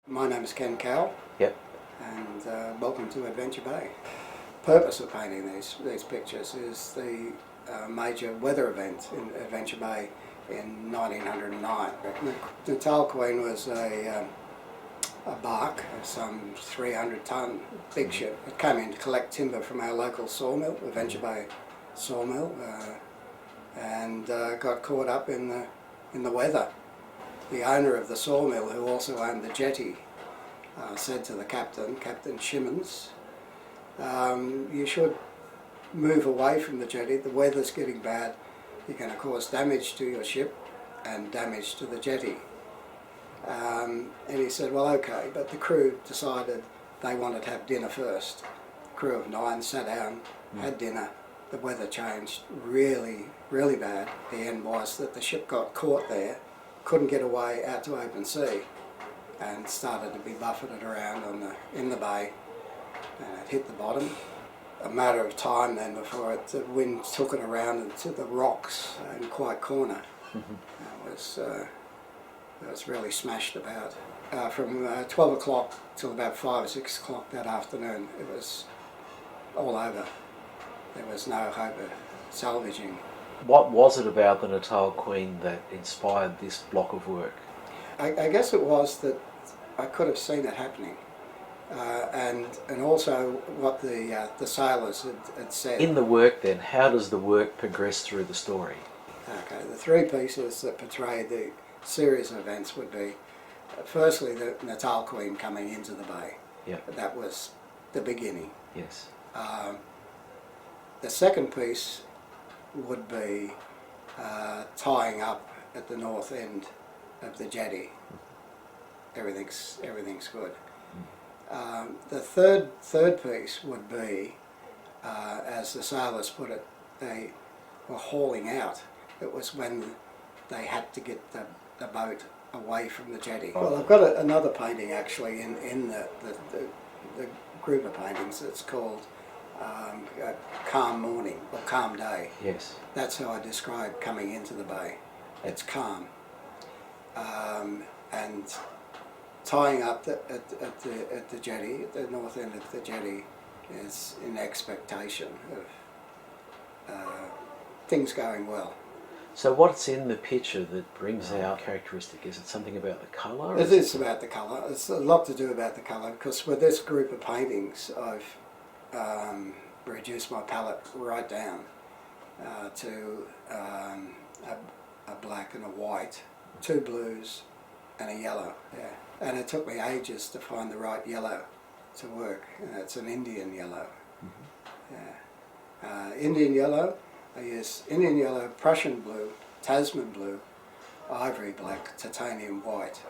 My name is Ken Cowell. Yep. And welcome to Adventure Bay. Purpose of painting these pictures is the major weather event in Adventure Bay in 1909. Natal Queen was a bark, some 300-ton big ship. It came in to collect timber from our local sawmill, Adventure Bay sawmill, and got caught up in the weather. The owner of the sawmill, who also owned the jetty, said to the captain, Captain Shimmons, you should move away from the jetty. The weather's getting bad. You're going to cause damage to your ship and damage to the jetty. And he said, well, okay, but the crew decided they wanted to have dinner first. The crew of 9 sat down, had dinner. The weather changed really, really bad. The end was that the ship got caught there, couldn't get away out to open sea, and started to be buffeted around in the bay, and it hit the bottom. A matter of time then before the wind took it around into the rocks in Quite Corner. It was really smashed about. From 12 o'clock till about 5 or 6 o'clock that afternoon, it was all over. There was no hope of salvaging. What was it about the Natal Queen that inspired this block of work? I guess it was that I could have seen it happening, and also what the sailors had said. In the work then, how does the work progress through the story? Okay, the 3 pieces that portray the series of events would be, firstly, the Natal Queen coming into the bay. Yep. That was the beginning. Yes. The second piece would be tying up at the north end of the jetty. Everything's good. The third piece would be, as the sailors put it, they were hauling out. It was when they had to get the boat away from the jetty. Well, I've got another painting actually in the group of paintings. It's called Calm Morning or Calm Day. Yes. That's how I describe coming into the bay. It's calm, and tying up at the jetty, at the north end of the jetty, is in expectation of things going well. So what's in the picture that brings out characteristic? Is it something about the colour? It is about the colour. It's a lot to do about the colour, because with this group of paintings I've reduced my palette right down to a black and a white, 2 blues and a yellow. Yeah. And it took me ages to find the right yellow to work. It's an Indian yellow. Yeah. Indian yellow, I use Indian yellow, Prussian blue, Tasman blue, ivory black, titanium white,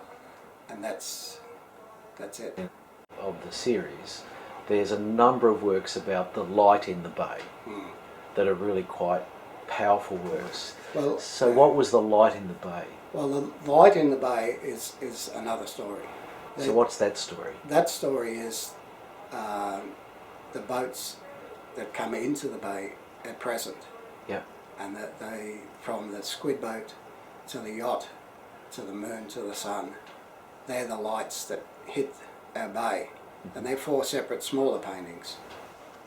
and that's it. Of the series, there's a number of works about the light in the bay that are really quite powerful works. Well, so what was the light in the bay? Well, the light in the bay is another story. So what's that story? That story is the boats that come into the bay at present. Yeah. And that they, from the squid boat to the yacht, to the moon, to the sun, they're the lights that hit our bay. And they're 4 separate smaller paintings,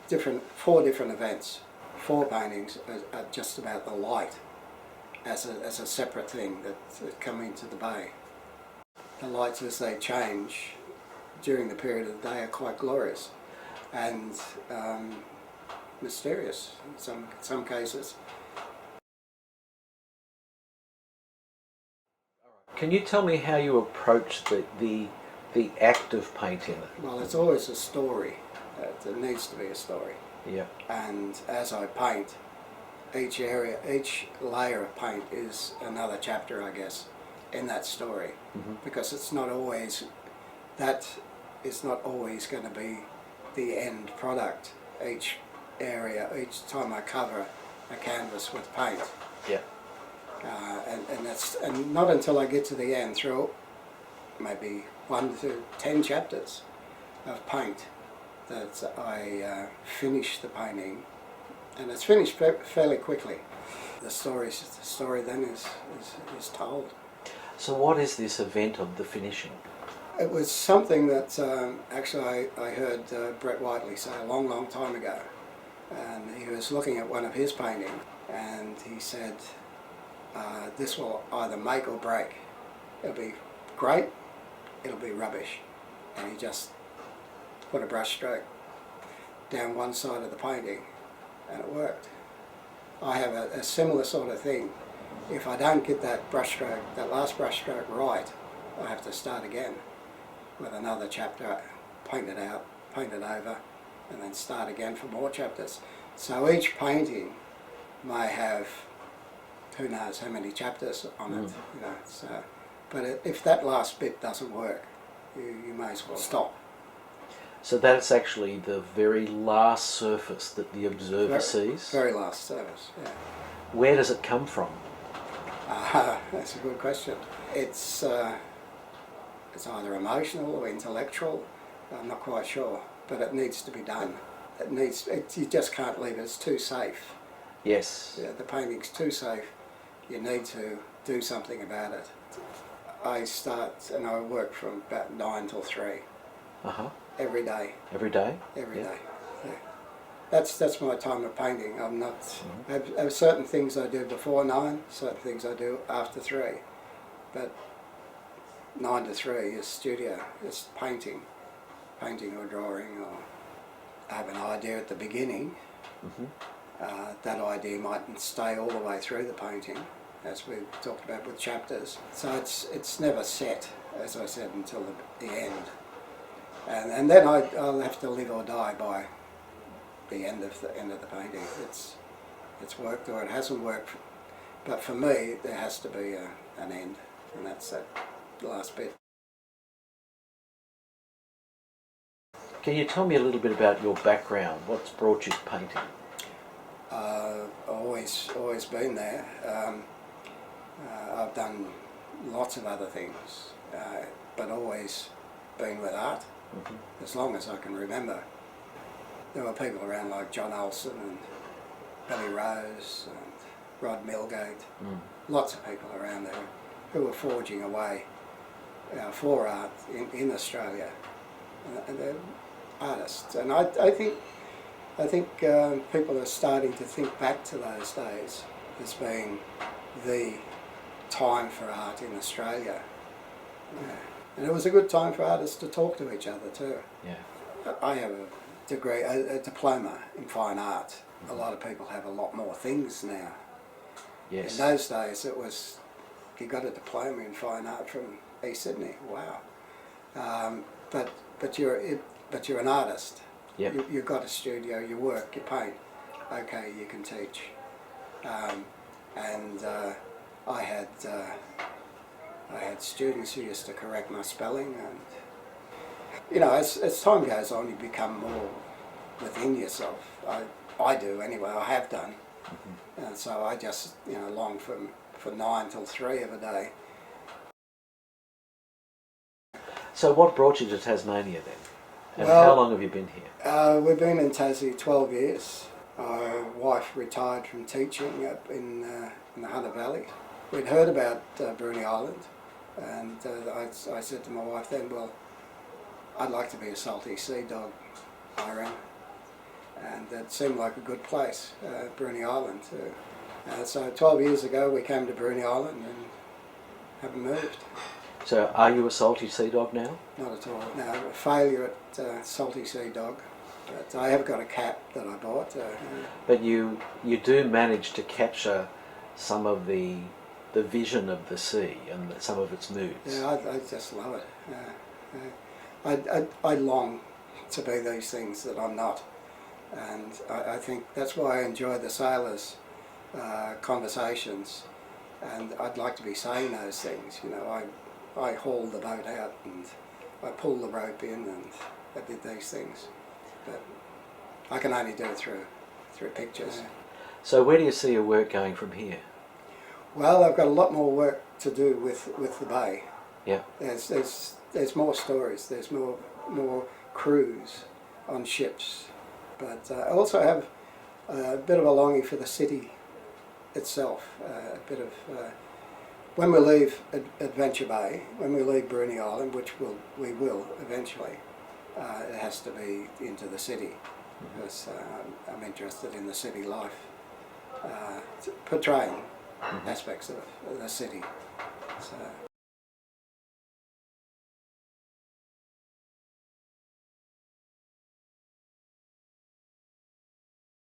4 different events. 4 paintings are just about the light as a separate thing that come into the bay. The lights, as they change during the period of the day, are quite glorious and mysterious in some cases. Can you tell me how you approach the act of painting? Well, it's always a story. There needs to be a story. Yeah. And as I paint, each layer of paint is another chapter, I guess, in that story. Because it's not always, that is not always going to be the end product. Each area, each time I cover a canvas with paint. Yeah. And not until I get to the end, through maybe 1 to 10 chapters of paint, that I finish the painting, and it's finished fairly quickly. The story then is told. So what is this event of the finishing? It was something that actually I heard Brett Whiteley say a long, long time ago. And he was looking at one of his paintings and he said, this will either make or break. It'll be great, it'll be rubbish. And he just put a brush stroke down one side of the painting and it worked. I have a similar sort of thing. If I don't get that brush stroke, that last brush stroke right, I have to start again with another chapter, paint it out, paint it over, and then start again for more chapters. So each painting may have, who knows how many chapters on it, you know. So, but if that last bit doesn't work, you may as well stop. So that's actually the very last surface that the observer sees? Very last surface, yeah. Where does it come from? That's a good question. It's either emotional or intellectual, I'm not quite sure, but it needs to be done. You just can't leave it, it's too safe. Yes. Yeah, the painting's too safe, you need to do something about it. I start and I work from about 9 till 3. Every day. Every day? Every day. Yeah. That's my time of painting. I'm not. I have certain things I do before 9, certain things I do after 3, but 9 to 3 is studio. It's painting or drawing, or I have an idea at the beginning. That idea mightn't stay all the way through the painting, as we talked about with chapters. So it's never set, as I said, until the end. And then I'll have to live or die by the end of the painting. It's worked or it hasn't worked, but for me there has to be an end, and that's that last bit. Can you tell me a little bit about your background? What's brought you to painting? Always been there. I've done lots of other things, but always been with art. As long as I can remember. There were people around like John Olsen and Billy Rose and Rod Milgate, lots of people around there who were forging away for art in Australia, and they're artists. And I think people are starting to think back to those days as being the time for art in Australia. And it was a good time for artists to talk to each other too. Yeah. I have a degree, a diploma in fine art. A lot of people have a lot more things now. Yes. In those days it was, you got a diploma in fine art from East Sydney, wow. But you're an artist. Yep. You've got a studio, you work, you paint. Okay, you can teach. I had students who used to correct my spelling, and you know, as time goes on, you become more within yourself. I do anyway. I have done, and so I just long from 9 till 3 of a day. So, what brought you to Tasmania then? And how long have you been here? We've been in Tassie 12 years. My wife retired from teaching up in the Hunter Valley. We'd heard about Bruny Island, and I said to my wife then, well, I'd like to be a salty sea dog, Irene. And it seemed like a good place, Bruny Island too. So 12 years ago we came to Bruny Island and haven't moved. So are you a salty sea dog now? Not at all. No, a failure at salty sea dog. But I have got a cat that I bought. But you do manage to capture some of the vision of the sea and some of its moods. Yeah, I just love it. I long to be these things that I'm not, and I think that's why I enjoy the sailors' conversations, and I'd like to be saying those things. You know, I haul the boat out and I pull the rope in and I did these things, but I can only do it through pictures. Yeah. So where do you see your work going from here? Well, I've got a lot more work to do with the bay. Yeah. There's more stories. There's more crews on ships, but I also have a bit of a longing for the city itself. A bit of when we leave Adventure Bay, when we leave Bruny Island, which we will eventually, it has to be into the city, because I'm interested in the city life, portraying aspects of the city. So.